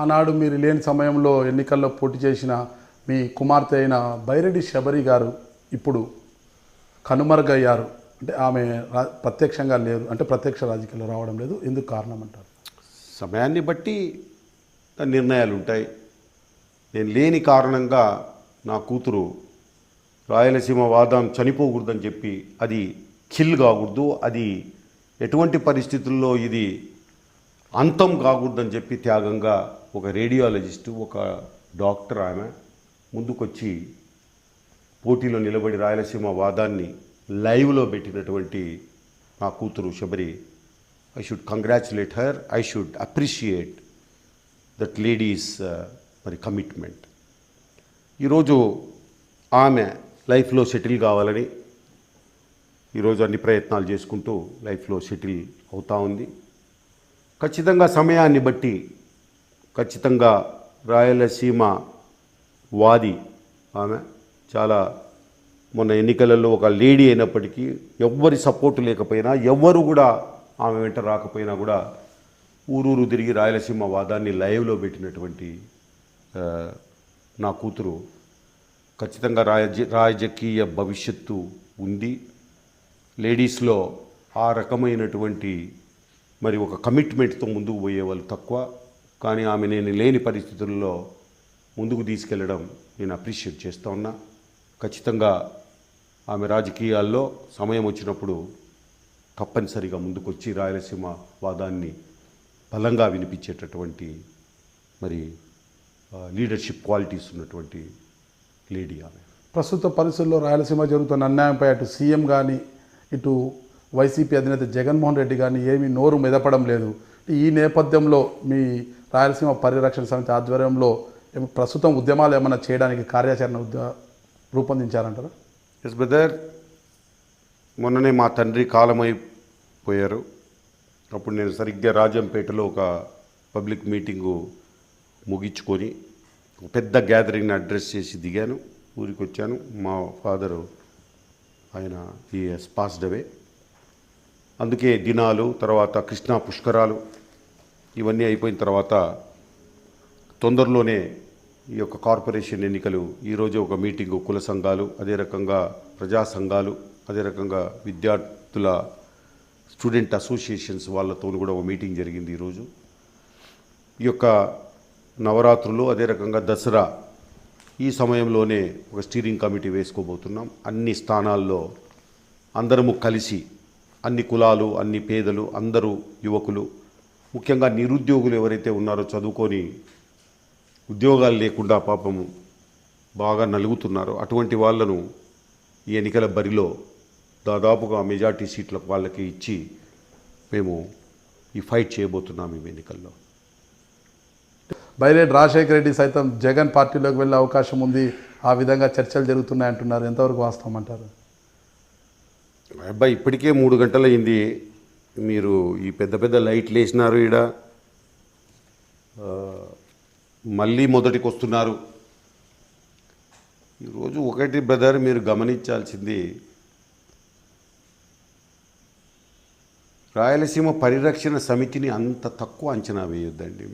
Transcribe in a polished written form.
ఆనాడు మీరు లేని సమయంలో ఎన్నికల్లో పోటీ చేసిన మీ కుమార్తె అయిన బైరెడ్డి శబరి గారు ఇప్పుడు కనుమరుగయ్యారు. అంటే ఆమె ప్రత్యక్షంగా లేరు, అంటే ప్రత్యక్ష రాజకీయాల్లో రావడం లేదు. ఎందుకు కారణం అంటారు? సమయాన్ని బట్టి నిర్ణయాలు ఉంటాయి. నేను లేని కారణంగా నా కూతురు రాయలసీమ వాదం చనిపోకూడదని చెప్పి, అది కిల్ కాకూడదు, అది ఎటువంటి పరిస్థితుల్లో ఇది అంతం కాకూడదని చెప్పి త్యాగంగా ఒక రేడియాలజిస్టు, ఒక డాక్టర్ ఆమె ముందుకొచ్చి పోటీలో నిలబడి రాయలసీమ వాదాన్ని లైవ్లో పెట్టినటువంటి నా కూతురు Shabari, I should congratulate her, I should appreciate that ladies మరి కమిట్మెంట్. ఈరోజు ఆమె లైఫ్లో సెటిల్ కావాలని ఈరోజు అన్ని ప్రయత్నాలు చేసుకుంటూ లైఫ్లో సెటిల్ అవుతూ ఉంది. ఖచ్చితంగా సమయాన్ని బట్టి ఖచ్చితంగా రాయలసీమ వాది ఆమె. చాలా మొన్న ఎన్నికలలో ఒక లేడీ అయినప్పటికీ ఎవ్వరి సపోర్టు లేకపోయినా, ఎవ్వరు కూడా ఆమె వెంట రాకపోయినా కూడా ఊరూరు తిరిగి రాయలసీమ వాదాన్ని లైవ్లో పెట్టినటువంటి నా కూతురు ఖచ్చితంగా రాజకీయ భవిష్యత్తు ఉంది. లేడీస్లో ఆ రకమైనటువంటి మరి ఒక కమిట్మెంట్తో ముందుకు పోయే వాళ్ళు తక్కువ. కానీ ఆమె నేను లేని పరిస్థితుల్లో ముందుకు తీసుకెళ్ళడం నేను అప్రిషియేట్ చేస్తూ ఉన్నా. ఖచ్చితంగా ఆమె రాజకీయాల్లో సమయం వచ్చినప్పుడు తప్పనిసరిగా ముందుకొచ్చి రాయలసీమ వాదాన్ని బలంగా వినిపించేటటువంటి మరి లీడర్షిప్ క్వాలిటీస్ ఉన్నటువంటి లేడీ ఆమె. ప్రస్తుత పరిస్థితుల్లో రాయలసీమ జరుగుతున్న అన్యాయంపై అటు సీఎం కానీ ఇటు వైసీపీ అధినేత జగన్మోహన్ రెడ్డి కానీ ఏమీ నోరు మెదపడం లేదు. ఈ నేపథ్యంలో మీ రాయలసీమ పరిరక్షణ సమితి ఆధ్వర్యంలో ప్రస్తుతం ఉద్యమాలు ఏమైనా చేయడానికి కార్యాచరణ రూపొందించారంటారా? ఎస్ బ్రదర్, మొన్ననే మా తండ్రి కాలమైపోయారు. అప్పుడు నేను సరిగ్గా రాజంపేటలో ఒక పబ్లిక్ మీటింగు ముగించుకొని ఒక పెద్ద గ్యాదరింగ్ని అడ్రస్ చేసి దిగాను, ఊరికి వచ్చాను. మా ఫాదరు ఆయన ఈ పాస్డ్ అవే. అందుకే దినాలు, తర్వాత కృష్ణా పుష్కరాలు ఇవన్నీ అయిపోయిన తర్వాత తొందరలోనే ఈ యొక్క కార్పొరేషన్ ఎన్నికలు, ఈరోజు ఒక మీటింగు కుల సంఘాలు, అదే రకంగా ప్రజా సంఘాలు, అదే రకంగా విద్యార్థుల స్టూడెంట్ అసోసియేషన్స్ వాళ్ళతో కూడా ఒక మీటింగ్ జరిగింది ఈరోజు. ఈ యొక్క నవరాత్రులు, అదే రకంగా దసరా, ఈ సమయంలోనే ఒక స్టీరింగ్ కమిటీ వేసుకోబోతున్నాం. అన్ని స్థానాల్లో అందరము కలిసి, అన్ని కులాలు, అన్ని పేదలు, అందరూ యువకులు, ముఖ్యంగా నిరుద్యోగులు ఎవరైతే ఉన్నారో, చదువుకొని ఉద్యోగాలు లేకుండా పాపము బాగా నలుగుతున్నారో అటువంటి వాళ్ళను ఈ ఎన్నికల బరిలో దాదాపుగా మెజార్టీ సీట్లకు వాళ్ళకి ఇచ్చి మేము ఈ ఫైట్ చేయబోతున్నాం ఈ ఎన్నికల్లో. బైరెడ్డి రాజశేఖర రెడ్డి సైతం జగన్ పార్టీలోకి వెళ్ళే అవకాశం ఉంది, ఆ విధంగా చర్చలు జరుగుతున్నాయంటున్నారు. ఎంతవరకు వాస్తవం అంటారు? అబ్బాయి, ఇప్పటికే 3 గంటలు అయింది. మీరు ఈ పెద్ద పెద్ద లైట్లు వేసినారు, ఈడ మళ్ళీ మొదటికి వస్తున్నారు. ఈరోజు ఒకటి బ్రదర్, మీరు గమనించాల్సింది, రాయలసీమ పరిరక్షణ సమితిని అంత తక్కువ అంచనా వేయొద్దండి.